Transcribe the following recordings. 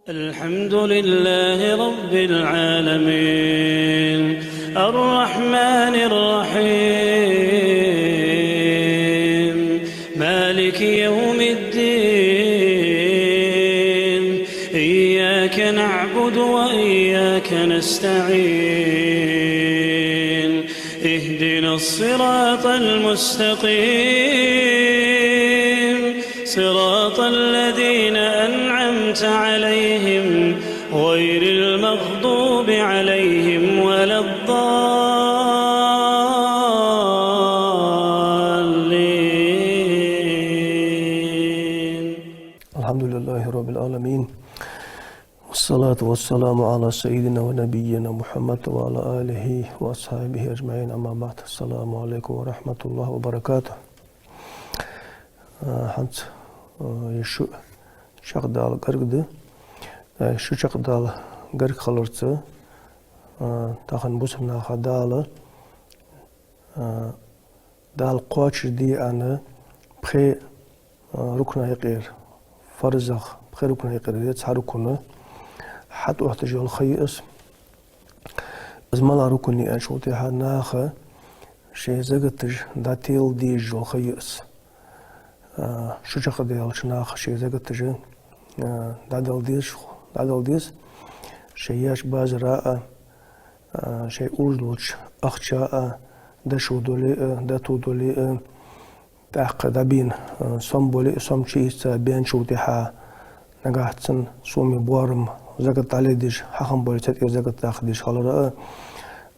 الحمد لله رب العالمين الرحمن الرحيم مالك يوم الدين إياك نعبد وإياك نستعين اهدنا الصراط المستقيم صراط الذين أنعمت عليهم غير المغضوب عليهم ولا الضالين. الحمد لله رب العالمين والصلاة والسلام على سيدنا ونبينا محمد وعلى آله وأصحابه أجمعين. أما بعد، السلام عليكم ورحمة الله وبركاته. Şu çakdal gargdı, şu çakdal garg kalırsa, tahan bu semna hadalı, dal qaçır diye anı, pre rukna yqir, farzaq pre rukna yqir diye tsarukunu, hat uhtijal khayis, izmala rukuni anşuti hanaxa, şey zagatij datil diye jol khayis. Şu çakda yalçına şey zagatij dadal diz şey yaş bazıra şey urzluç akça da şuduli da tuduli taqda bin somboli somçisa ben şutiha nagahtsın somi borum zagat alediş haqam boyçat zagat taqdiş halara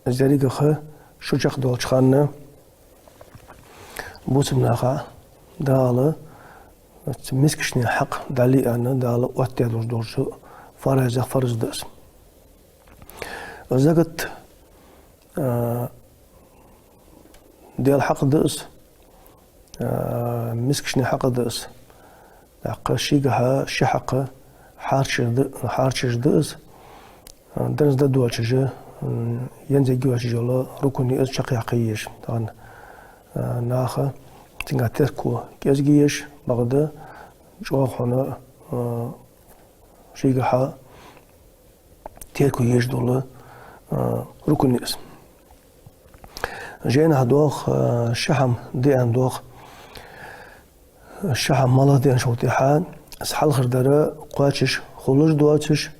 zariga şu çakda yalçxanı bu simnaxa dağlı miskişni hak dali anı dağlı otyadır doğrusu farzdır. Zagat diyal haqdır, miskişni haqdır. Qaşigaha şahaqı harçırdır. Dernizde duaçıcı yenze güvaçıcılı rukuni öz çaqyaqiyyiş. Naxa tinga terku gezgiyiş bağda çoğunu şeygaha terku yiş dolu rukunis. Jena doğ şaham diyen doğ şaham mala diyen şotihan ashal khırdara qaçış xuluj duaçış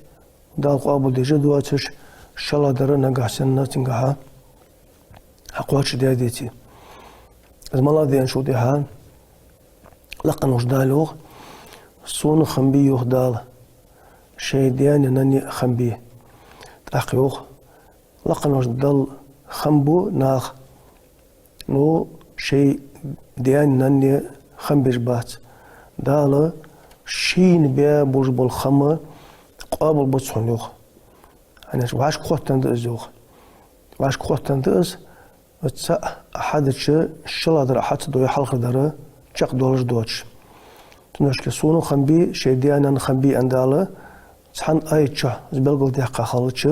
dal qabul deje duaçış şaladara nagahsen tingaha haqwaç deyati. الملا ديان شو ديها لقن وش دالوغ صون خنبي يوغ دال شي ديان نني خنبي تاقيوغ لقن وش دال خنبو ناخ نو شي ديان نني خنبيش بات دال شين بيا بوش بالخمة قابل بتصحنوغ أنا واش قوتن دأزوغ واش قوتن دأز وتسا أحدش شلا در أحد دوي حلق درة شق دولش دوتش تنشك سونو خنبي شيديانا خنبي أندالة تحن أيتشا زبالقل ديقا خالتش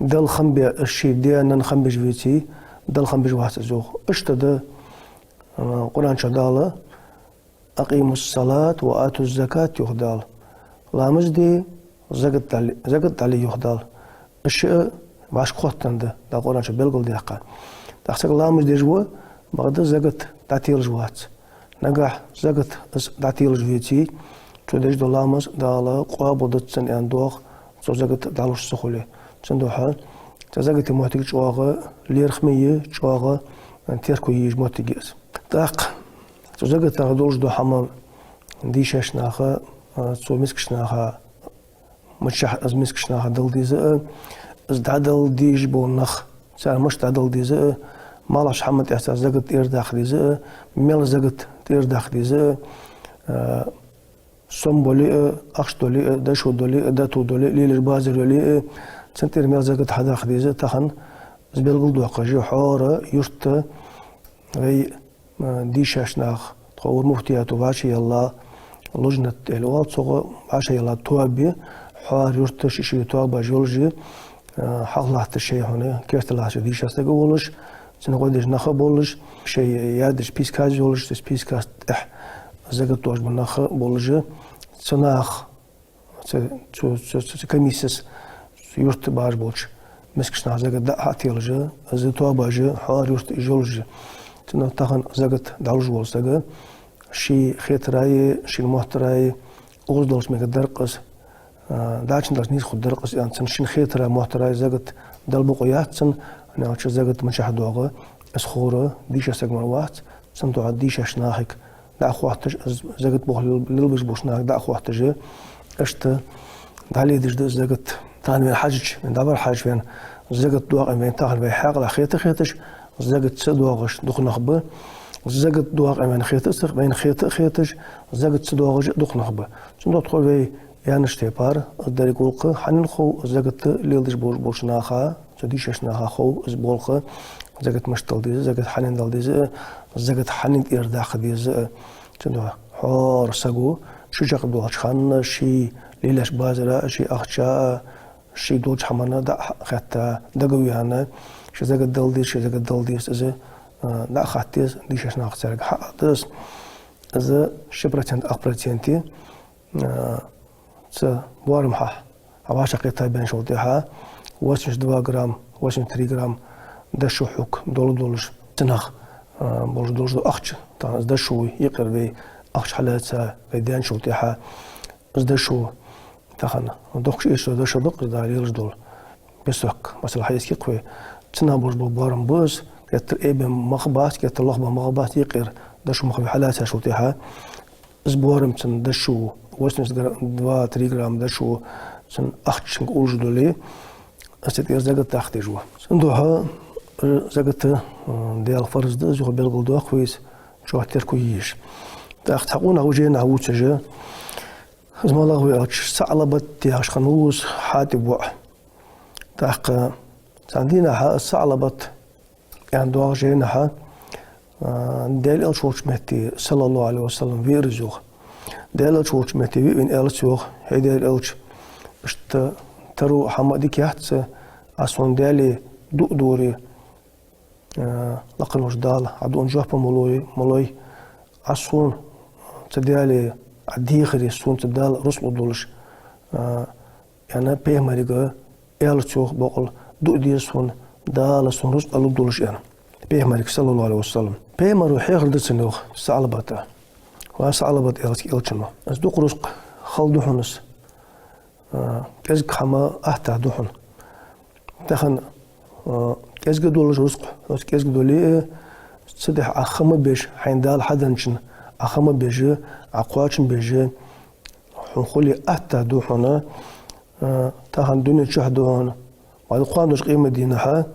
دل خنبي الشيديانا خنبي جويتي دل خنبي جوات زوغ اشتد قرآن شدالة أقيموا الصلاة وآتوا الزكاة يخدال لامز دي زقت علي يخدال الشيء باش قوتن دا قرآن شبالقل ديقا تحسك لامج ديجوا بغدا زغت داتيل جوات نجح زغت داتيل جويتي تودج دو لامج دالا قابودتسن اندوغ سو زغت دالوش سخولي تندوها تزغت موتيج جواغا ليرخمي جواغا تيركو يج موتيجز داق سو زغت دولج دو حمام ديشاشناخا سو مسكشناخا مشح از مسكشناخا دلديز از دادل ديج بونخ سار مش تعدل ديزه مالاش حمد إحساس زقت إير داخل ديزه ميل زقت إير داخل ديزه سومبولي أخشدولي دشودولي داتودولي ليلر بازرولي سنتير ميل زقت حدا خديزه تخن زبالقل دوقجي حارة يشت غي ديشاشناخ تقور مفتياتو باشي يلا لجنة الوال صغو باشي يلا توابي حار يشت شيشي توابا جولجي حقلات الشيء هنا كيرت الله شو ديش أستجو ولش سنقول نخب ولش شيء يادش بيسكاز ولش بيسكاز زغت توش بنخ بولج سناخ комиссис юрт баш болч мескшна загат да хатилжа за то баже хар юрт ижолж тна тахан загат далж болсага ши хетрай ши мохтрай оздолш мегадарқас дачин дас нис худдарқас янцэн шин хетра мохтрай загат далбуқятсан нач загат мчахдога اسخوره ديش استجمعوات سمتو عديش اشناحك دا اخواتج زغت بوخ للبش بوشناك دا اخواتج اشت دالي ديش زغت تان من حاج من دبر حاج فين زغت دوغ من تاخر بي حاق لا خيتش زغت سدوغش دوخ نخبه زغت دوغ من خيتش بين خيتش زغت سدوغش دوخ نخبه سندو تخول بي يعني شتيبار داري قولق حنين خو زغت ليلدش بوشناخا ديش اشناخا خو زبولق زغت مشتل ديز زغت حنين دال ديز زغت حنين إرداخ ديز تندو حور سقو شجاق دوغ خان شي ليلاش بازرا شي أخشا شي دوج حمانا دا خاتا دقويانا شي زغت دال ديز شي زغت دال ديز إذا دا خاتيز ديش ناخ سرق حقدس إذا شبرتين أخبرتينتي بوارم ها عواشا قيتا بين شوطيها واسنش 2 جرام واسنش 3 جرام دشو حوك دولش تنخ دولش دو أخش تان دشو يقر بي أخش حالاتها بيدان شوطيها دشو تاخنا دوخش إيش دشو دق داريلش دول بسوك مثلا حيسكي قوي تنا بوارم بوز يتر إيبن مخبات يتر لخبة مخبات يقر دشو مخبي حالاتها شوطيها زبوارم تن دشو واسنش 2-3 جرام دشو تن أخش نقولش دولي أستير زغت تحت جوا سندوها زغت ديال فرز ده زو بلغل دو كويس شو تركويش تحت حقونا وجينا وتجا زما الله وياتش صعلبت تاش خنوس حاتب وع تحق عندنا صعلبت يعني دو جينا ديال الشوش متي صلى الله عليه وسلم ويرزوخ ديال الشوش متي وين الشوخ هيدا الش بشت ترو حمادك يحتس أسون دالي دوري لقنوش دال عدون جوابا مولوي أسون تدالي عديخري سون تدال رسل دولش يعني بيه مريقا إيالتوخ بقول دي سون دال سون رسل دولش يعني بيه مريق صلى الله عليه وسلم بيه مرو حيخل دتسنوخ سعلباتا وسعلبات إيالتشنو أس دوق رسق خلدو حنس كازك حما أحتا دوحن تخن كازك دولش رزق كازك دولي صدح أخما بيش حين دال حدنشن أخما بيجي أقواتشن بيجي حنخولي أحتا دوحنا تخن دنيا تشهدوهن بعد قواندوش قيمة دينها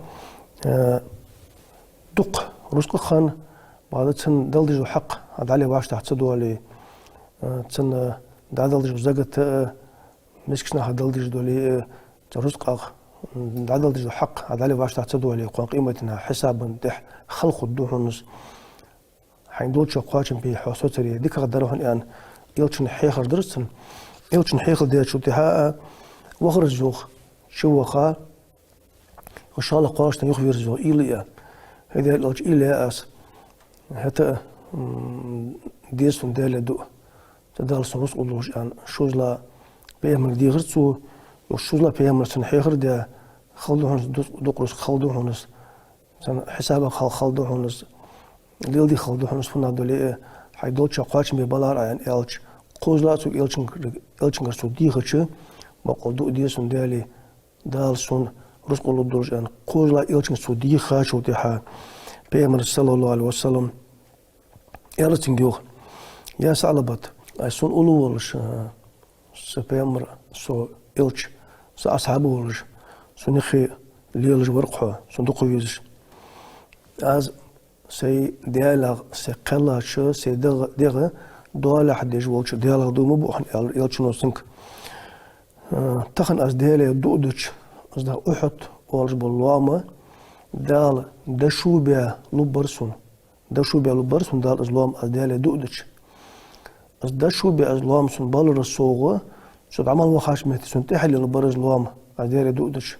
دق رزق خان بعد تسن دالدجو حق هاد علي باش تحت دولي تسن دالدجو زاقت مسكنا هدلدج دولي رزق دالدج حق هذا باش تحت دولي قوان قيمتنا حساب دح خلق الدوحنس حين دولش قواتشن بي حوسوتري ديك قدروهن ان يلشن حيخر درسن يلشن حيخر ديال شوتها وخرج زوخ شوخا وشاء الله قواشتن يخفي رزو إيليا هذا الألج إيليا أس حتى ديسون دال دو تدال سنوس قدوش ان شوزلا بيعمل دي غرتو وشوزلا بيعمل سنحيخر دي خلدوهنس دوقرس خلدوهنس حسابا خلدوهنس ليل دي خلدوهنس فنا دولي حيدولش قواتشن ببالار عن إلش قوزلا تو إلشن غرتو دي غرتو بقول دو ديسون دالي دال سون رزق الله دولش ان قوزلا إلشن سو دي خاشو ديها بيعمل صلى الله عليه وسلم إلشن ديوخ يا سعلبت سون أولوالش سبيمر سو إلش سو أصحابه ولش سو نخي ليلج ورقها سو دقويزش از سي ديالغ سي قلاش سي دغ دولا حد يجولش ديالغ دو مبوحن إلش نوسنك تخن از ديالي دودش از ده أحد ولش باللوامة دال دشوبيا لبرسون دال أزلوام از ديالي دودش از دشوبيا أزلوام سن بالر الصوغة سود عمل وخاش متي سن تحلي لبرز لوام از ديالي دودش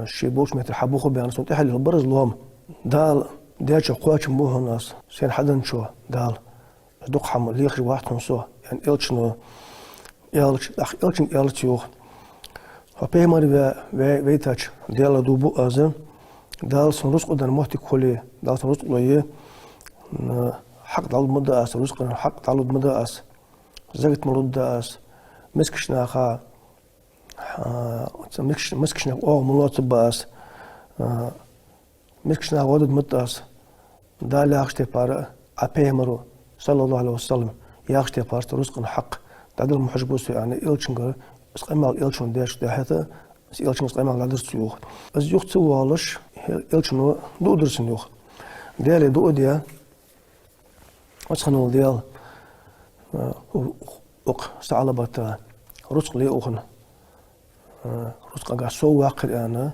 شيبوش متر حبوخو بيان سن تحلي لبرز لوام دال ديالش قواتش موه الناس سين حدن شو دال دق حم ليخش واحد خمسو يعني إلشنو يالش أخ يالشين يالش يوخ فبيمر ويتاج ديال دوبو أزم دال سنرس قدر محتي كله دال سنرس قليه حق دال مدة أس رزق حق دال مدة أس زغت مرد أس مسكشنا خا مسكشنا أو ملوت باس مسكشنا ودد مدة أس دال ياخشتي بار أبيمرو صلى الله عليه وسلم ياخشتي بار رزق حق دال المحجبوس يعني إلشنجر اسقيمال إلشون داش دهته إلشون اسقيمال لادرس يوخ از يوخ توالش إلشون دو درسن يوخ ديالي دو ديا واسخنول ديال اوق سعلبات رزق لي اوخن رزق قا سو واقر انا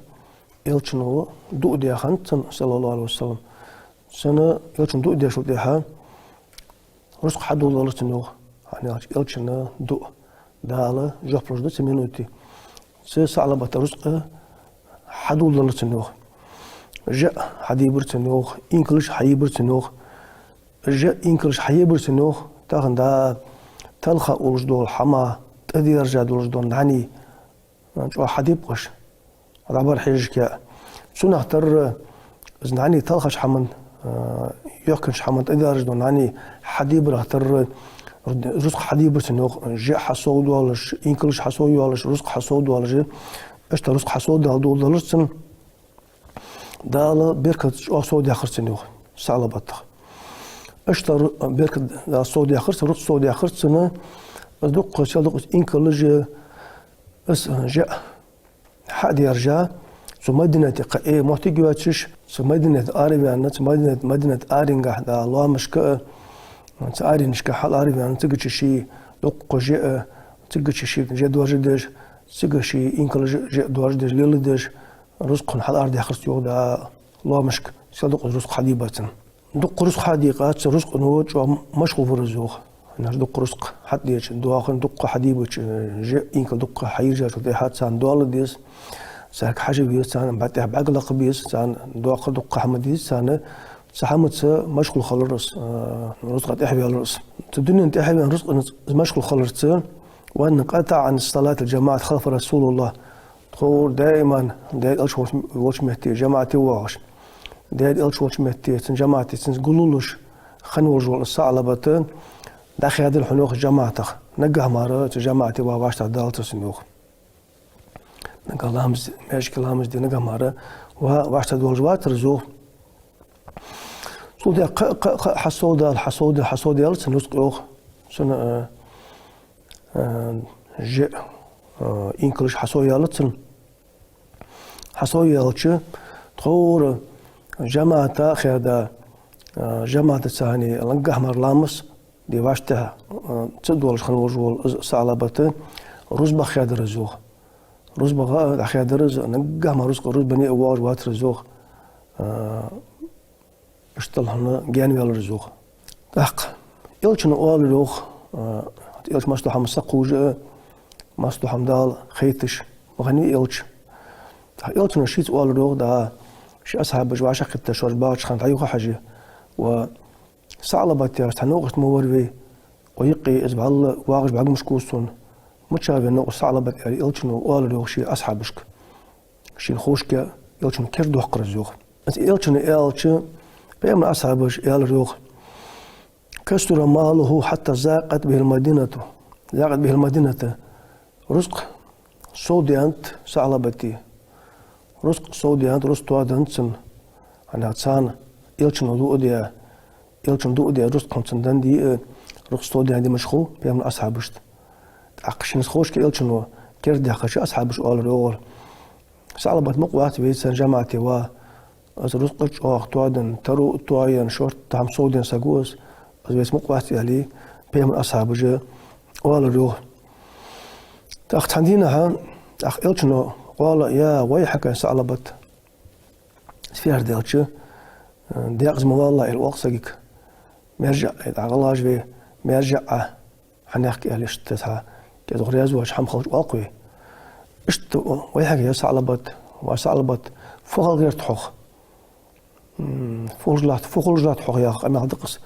إلشون دو ديا خنت صلى الله عليه وسلم سنه إلشون دو ديا شو ديها رزق حدو لولتن يوخ يعني إلشون دو داله جوبروش دو سمينوتي سعلا بترزق حدود للتنوخ جاء حديبر تنوخ إنكلش حيبر تنوخ جاء إنكلش حيبر تنوخ تاخن دا تلخا أولش دول حما تأدي رجع دولش دول نعني شو حديب قش عبر حيجك سنة تر زنعني تلخش حمن يوكنش حمن تأدي رجع دول نعني حديبر تر رزق حديبر تنوخ جاء حصود والش إنكلش حصود والش رزق حصود والش اشتا رزق حصود دول دولرسن دالا بيركت صود ياخر تنوخ سعلا بطخ اشتا بيركت دا صود ياخر رزق صود ياخر سنة دوق شادق إنكلش اس جاء حد يرجع سو مدينة قاي محتاجواتش سو مدينة آريان مدينة آرينغا دا الله مشك آرين شك حال آريان تيجي شيء دوق جاء تيجي شيء جاء دواجدش تيجي شيء إنكلش جاء دواجدش ليلدش رزق حال أرض يخرج يودا الله مشك صدق رزق حديبة دوق رزق حديقات رزق نوج مشغول برزوق ناس دوق رزق حد يش دواخن دوق حديبة جاء إنكل دوق حيرجع شو حات سان دول ديس ساك حاجة بيس سان بعدها بعقل بيس سان دوق حمديس سان سحمت مشغول خلرس رزق تحبي على الرأس الدنيا تحبي عن رزق مشغول خلرس وأن قطع عن الصلاة الجماعة خلف رسول الله تقول دائما داير ألش وش مهتي جماعتي واش داير ألش وش مهتي سن جماعتي سن قولولش خنوج والصعلبتين داخل هذا الحنوخ جماعتك نجح مرات جماعتي واش تعدالت سنوخ نقال لامز ماشي كلامز دي نجح مرة واش تعدول جوات رزوخ صودي حصود يالس نسقوخ سن جاء إنكلش حصو يالتن حصو يالتش تخور جماعة خيدا جماعة ثاني لنجح مرلامس دي واشتها تدولش خنوجول صعلبته رزبة خياد رزوخ رزبة خياد رز نجح مرزق رز بني أواج وات رزوخ اشتلهنا جاني على رزوخ تحق يلشن أول روخ يلش مستو حم سقوج مستو حم دال خيتش وغني يلش يلش نشيت أول روخ دا شي أصحاب جواش خدت شور باش خان تعيوخ حاجة و صعلبت يا استنوقت موربي ويقي إزبع الله واغش بعق مشكوسون متشابه إنه صعلبت يعني يلش أول روخ شي أصحابشك شي الخوشك يلش كردو حق رزوخ يلش بيوم أصحابش يالروخ كسر ماله حتى زاقت به المدينة رزق صودي أنت سعلبتي رزق صودي أنت رزق توادنسن أنا تسان يلشن دو دي رزق خمسن دندي رزق صودي عندي مشخو بيوم أصحابش عقشين خوش كيلشنو كردي خش أصحابش أولروغ سعلبت مقوات بيتسن جماعتي و از رزقش آختوادن ترو توایان شورت تام سودن سگوز از بیس مقواتی علی پیام أصحابه وال روح تأختندينا ها أخ إلشنو قال يا ويحك سعلبت في هرديلش ديقز موالله الوقسك مرجع عقلاج به مرجع حنحكي على اشتها كده رياض واش حم خرج واقوي اشت ويحك يا سعلبت وسعلبت فوق غير تحخ فوق جلات حق يا أخ أنا دقص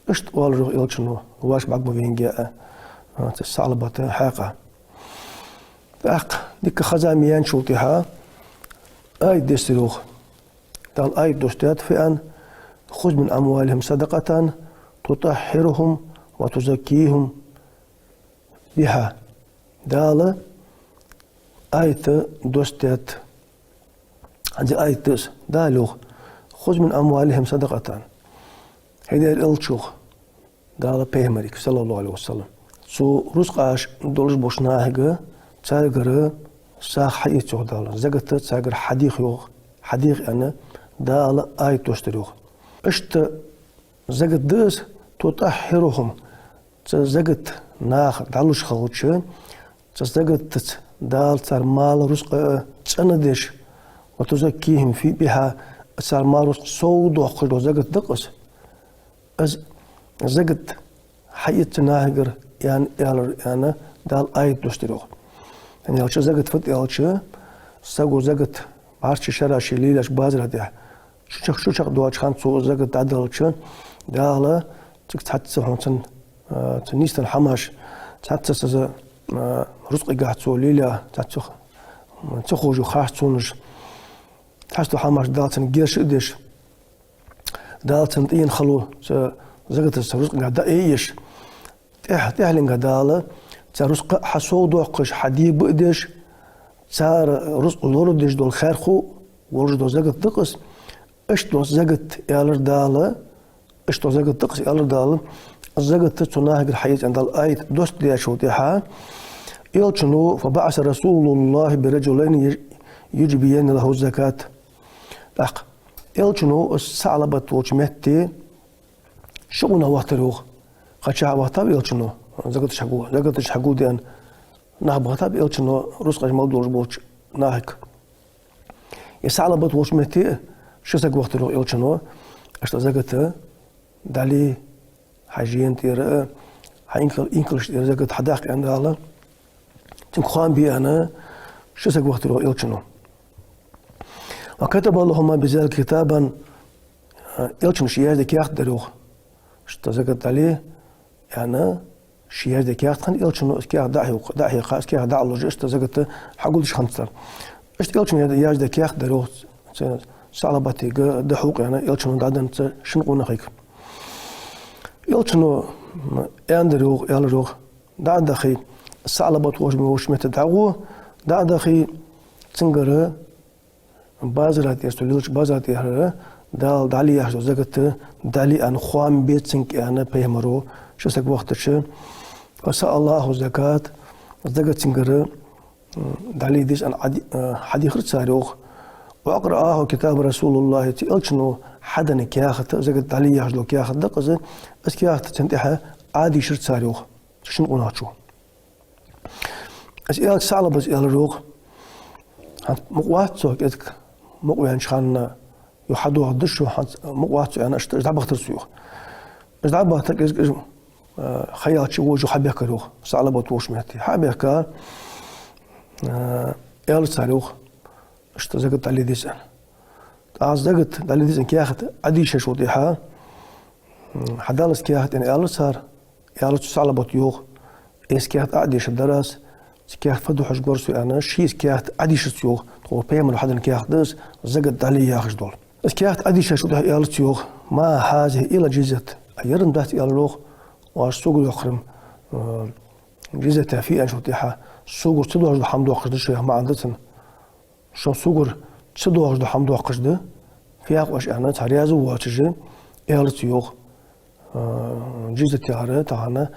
اشت وال روح إلشنو واش بعقب بين جاء تسعلبة حاقة ديك خزاميان شوتها آي دستروخ دال آي دوستات فئان خذ من أموالهم صدقة تطهرهم وتزكيهم بها دال آيت دوستات هذه آيت دالوخ خذ من أموالهم صدقة هيدا الألتشوخ دال بيهمريك صلى الله عليه وسلم سو رزقاش دولش بوشناهجة تاجر ساخ حيتشوخ دال زغت تاجر حديق يوخ حديق أنا دال آيت دوستروخ اشت زغت دس تطهرهم تزغت ناخ دالوش خلوش تزغت دال تار مال رزق تندش وتزكيهم في بها تار مال رزق صود وخلو زغت دقس از زغت حيت ناهجر يعني دال آيت دوستروخ يعني يالش زغت فت يالش ساغو زغت بارش شراشي ليلاش بازر ده شو دواتش خان سو زغت عدلش دال تك حتى هونتن تنيستن حماش حتى سز رزق قاعد ليلا تخرج خاصونش تحسو حماش دالتن جيش ادش دالتن تين خلو زغت رزق قاعد ايش تحلن قداله رزق حسود وقش حدي بقدش صار رزق لوردش دول خيرخو ورجدو زغت دقس اشتو زغت يالر داله اشتو زغت دقس يالر داله زغت تناهج الحياة عند الآية دوست دي شوتها يلشنو فبعث رسول الله برجلين يجبين له الزكاة أق يلشنو السعلبة وشمتي شغنا وقتروخ قشع وقتاب يلشنو زغت شحقو ديان نهب وقتاب يلشنو رزق موضوع بوش ناهك يسعلبة وشمتي شسق وقتروخ يلشنو اشتا زغت دالي حاجين تيرا إنكلش تيرا زغت حداق عند الله تنخوان بي أنا شسق وقتروخ يلشنو وكتب اللهم بذلك كتابا يلشنو شياز ديك ياخدروخ اشتا زغت عليه يعني شياز ديك ياخد يلشنو اسكياخ داحي خاص كياخ دعلوج اشتا زغت حقولش خمسر اشت يلشنو ياز ديك ياخدروخ صعلباتي دحوق يعني يلشنو دعدن شنقونا خيك يلشنو ياندروخ يالروخ دعد خي صعلبات وش متدعو دعد خي تنقر بازرات يستوليلش بازرات يهر دال دالي يحجو زغت دالي ان خوام بيت سنك انا بيمرو شو سك وقتش وسأل الله زكاة زغت تنقر دالي ديش ان حدي خرج ساروخ وأقرأه كتاب رسول الله تيلشنو حدا كياخت زغت دالي يحجو كياخت دقز اس كياخت تنتحه عادي شرط ساروخ شنو قناتشو اس إياك سعلا بس إيالروخ مقواتسو كيتك مقوان شخان يحدو هدشو مقواتسو يعني اشتعبختر سيوخ اشتعبختر كيزك خيالتشي وجو حبيك روخ سعلا بطوش مهتي حبيك إيال ساروخ اشتا زغت دالي ديسان زغت دالي ديسان كياخت عديشة شوطيحا حدالس كياخت يعني إيال صار إيال سعلا بطيوخ إيس كياخت عديشة الدراس كياخت فدو حج برسو أنا شيس كياخت عديشة سيوخ تقول بيمن حدا كياخت دس زغت دالي ياخش دول إس كياخت عديشة شوطيحا إيال سيوخ ما هذه إلا جزت أيرن دات إيال روخ واشتوغل يخرم جزتها في أن شوطيحا سوغر تدو حجدو حمدو أخش ما عندتن شو سوغر تدو حجدو حمدو أخش ده في أقواش أنا تاريازو واتجي إيال سيوخ جزت يارة تاعنا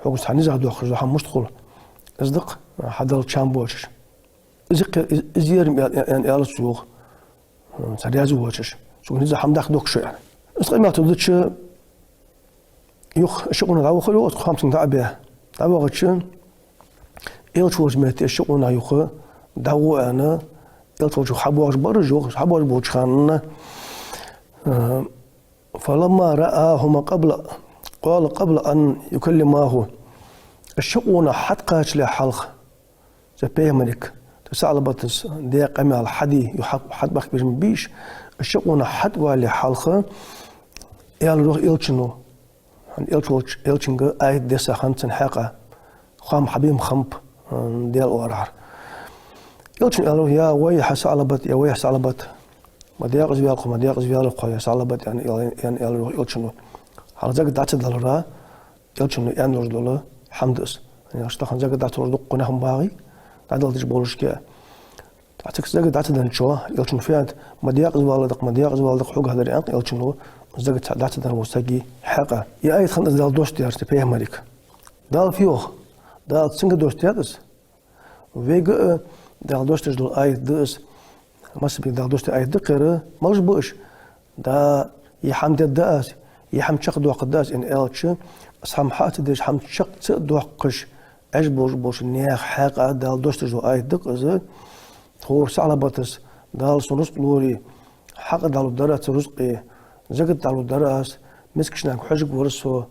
حوش تاني زادو أخش ده حم مشتغل أصدق حدا الشام بواتش إزير يعني إيال سيوخ تاريازو واتش شو نزا حمد أخدوك شو يعني أصدق ما تودتش يخ شغلنا دعوة خلو خمسين دعبه دعوة غتشن إيش وجمت شغلنا يخ دعوة أنا إيش وجه حبواج برجو حبواج بوجخان فلما رآهما قال قبل أن يكلماه الشغلنا حد قاش لحلق زبيه ملك تسأل بطس ديق أمال حدي يحق حد بخ بيجم بيش الشغلنا حد والي حلقه يالروح إلشنو إلشنو آية دسا خمسين حاقة خام حبيب خمب ديال ورار يلشن قالوا يا ويح صعلبت يا ويح صعلبت ما دياقز بيالكم ما دياقز بيالكم يا صعلبت يعني يلشنو على زاك دات دلرا يلشنو يعني رجل حمدس يعني اشتخن زاك دات رجل قناهم باغي عدل تج بولشكا تعتك زاك دات دنشو يلشن فيات ما دياقز بالدق حوق هذا الان يلشنو زاك دات دن وساقي حقا يا اي خندز دال دوش ديار تبيه مالك دال فيوخ دال سنگ دوش ديارس ويغ دال دوش دل اي دس مسبي دال دوش اي دقره مالش بوش دا يحمد الداس يحم شق دو قداس ان التش اسحم حات ديش حم شق دو قش اش بوش نياخ حق دال دوش دل اي دقز هو صعلبتس دال سرس لوري حق دال درات رزقي زقت دال دراس مسكشناك حجق ورسو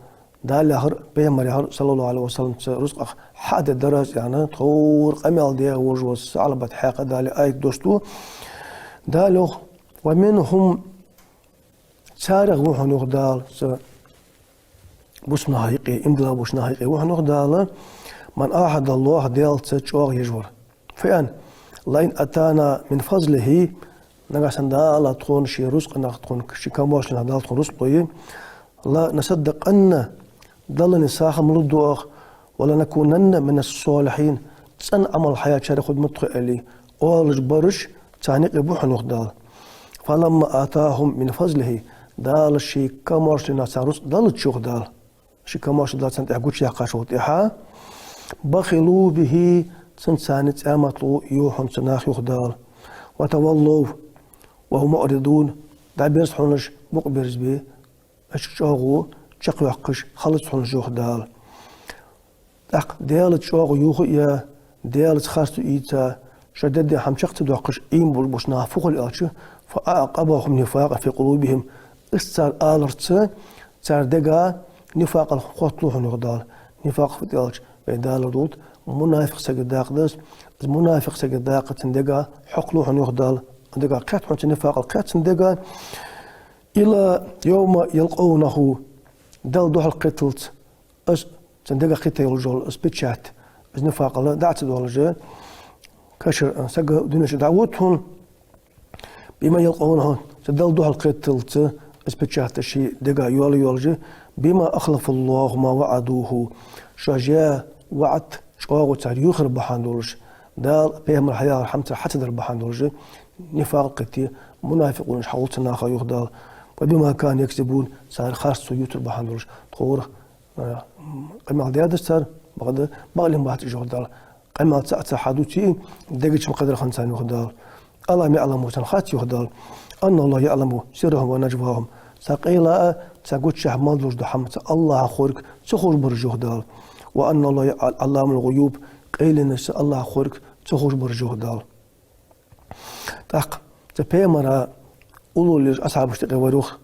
دال هر بيمر صلى الله عليه وسلم رزق حاد الدراس يعني طور قمل دي وجو صعلبت حق دال اي دوشتو دالو ومنهم سارغ وحنوغ دال بوش نهايقي امدلا بوش نهايقي وحنوغ دال من أحد الله ديال تشوغ يجور فإن لين أتانا من فضله نغسن دال تكون شي رزق نغتكون شي كموش دال تكون رزق لا نصدق أن دل نساخ ملدوغ ولا نكونن من الصالحين تسن عمل حياة شارع خد متخ لي أولج برش تانيق بوحنوغ دال فلما آتاهم من فضله دال شي كموش نسارس دال تشوغ دال شي كموش دال سنت أقول شي قاشوت إحا بخلوا به سنسانت آمطلو يوحن سناخ يخدال وتولوا وهم معرضون دا بيرسحونش مقبرز بي اشتشاغو شقو يحقش خلص حونش يخدال اق ديالت شاغو يوخو يا ديالت خاستو إيتا شدد هم شقت دوقش إيم بوش نافوق الألش فأعقبهم نفاق في قلوبهم استار آلرت تار دقا نفاق الخطلوح يخدال نفاق في الألش بيدال رود منافق سجداق دس منافق سجداق تندقى حقلوح يخدال دقا قات حنت نفاق القات تندقى إلى يوم يلقونه دال دوح القتلت أس تندقى قتل الرجل أس بتشات أس نفاق الله دعت دولجة كشر سجى دنيش دعوتهم بما يلقونه تدل دوح القتلت أس بتشات الشيء دقا يولجة بما أخلف الله ما وعدوه شجاع وعد شقاق وتعد يخرب بحاندولش دال بهم الحياة الحمد حتى در بحاندولش نفاق قتي منافقون حاولت ناخا يخدال وبما كان يكسبون صار خاص يوتر بحاندولش تقور قمال ديادس صار بغد بغلين بحت يخدال قمال ساعة حدوتي دقيتش مقدر خمسان يخدال الله يعلم وتنخات يخدال أن الله يعلم سرهم ونجواهم ساقيلا تقول شح مالوش دحمت الله خورك تخرج برجوه دال وأن الله علام الغيوب قيل نس الله خورك تخرج برجوه دال تاق تبيمرا أولو ليش أصحاب اشتقي وروخ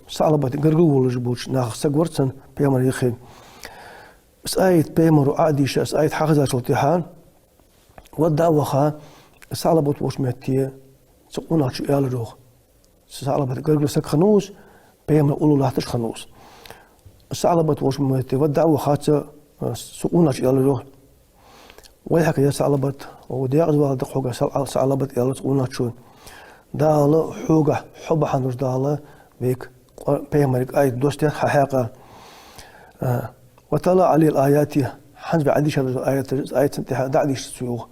صعلبات قرقو ولج بوش ناخ سقورتن بيمر يخي سايت بيمرو عاديش سايت حقزا شلتيحان ودعوخا صعلبات وش مهتيه سقونا شو يالروخ صعلبات قرقو سك خنوس بيمر أولو لاحتش خنوس صعلبات وش مهتيه ودعوخا سقونا شو يالروخ ويحكي يا صعلبات ودياغز والد حوغا صعلبات يالروخ سقونا شو دال حوغا حب حنوش دال بيك بيمرك آية دوستين حقيقة وطلع عليه الآيات حنز بعديش آية تنتهى دعديش تسوق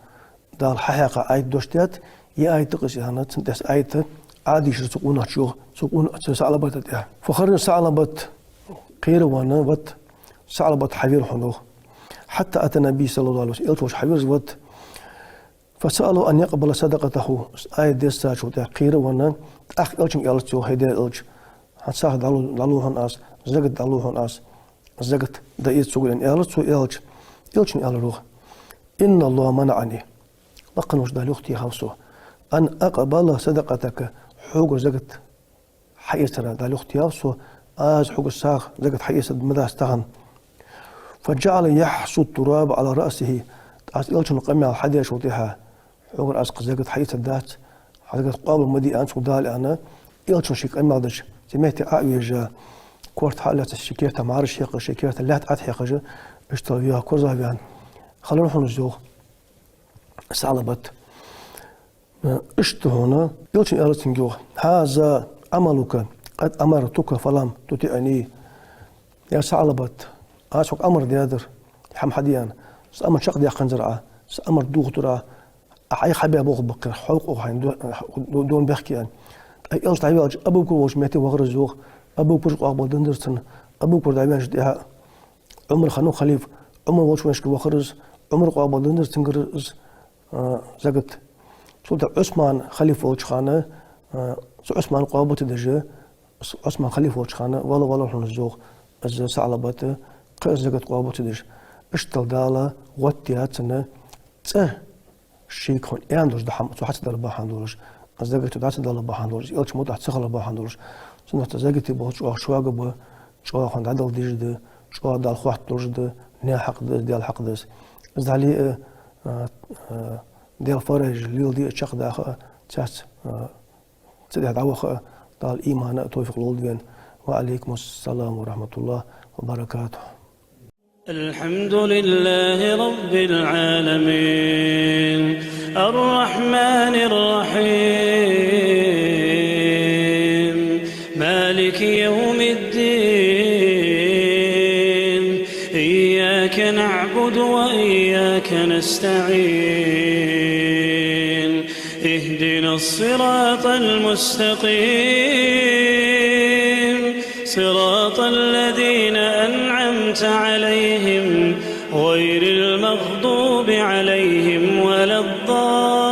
دال حقيقة آية دوستيات يا آية تقصي هنا تنتهى آية عاديش تسوقون تشوق تسوقون صعلبات تها فخرج صعلبات قير وانا وات صعلبات حبير حنوه حتى أتى النبي صلى الله عليه وسلم يلتوش حبير وات فسألوا أن يقبل صدقته آية ديسا شو تحقير وانا أخ إلشم يالتو هيدا إلش هنساخ دالوهن أس زغت دالوهن أس زغت دايت سوغلن يالتو إلشم يالروخ إن الله منعني لقنوش دالوختي خمسو أن أقبل صدقتك حوق زغت حيسر دالوختي خمسو آز حوق الساخ زغت حيسر مدى استغن فجعل يحصو التراب على رأسه أس إلشم قمي على حديش وطيها حوق أسق زغت حيسر دات حدقت قابل مدي أنسو دال أنا إلشم شيك أمالدش سمعت أعويجا كورت حالات الشكيرة معرش يقى شكيرة لا تحيق اشتويها كورزا بيان خلونا نروح نزوغ سعلبت اشتهونا يلتن ارتنجوغ هذا عملك قد امرتك فلم تطيعني يا سعلبت اشوك امر ديادر حمحديان امر شق دي خنزرعه امر دوغترا اي حبيب بوغ بكر حقوق دون بخكيان اي الش تعبي ابو كوش متي وغرزوغ ابو كوش قابل دندرسن ابو كور دايما جديها عمر خانو خليف عمر وش مشك وخرز عمر قابل دندرسن غرز زغت سلطة عثمان خليفة وجخانة عثمان قابل تدجى عثمان خليفة وجخانة ولا حن الزوغ از سعلبته قيس زغت قابل تدج اشتل دالا واتياتنا شيكون ياندوش دحم صحت دار باحاندوش ازغت دات دال باحاندوش يلش مود تسخل باحاندوش سنه تزغت بوش شواغ بو شوا خوند عدل ديجد شوا دال خوات دوجد نه حق ديال حق دس زالي ديال فرج ليل دي تشق دا تاس تدي دعوه دال ايمان توفيق لولدين وعليكم السلام ورحمه الله وبركاته. الحمد لله رب العالمين الرحمن الرحيم مالك يوم الدين إياك نعبد وإياك نستعين اهدنا الصراط المستقيم صراط الذين أنعمت عليهم غير المغضوب عليهم ولا الضالين.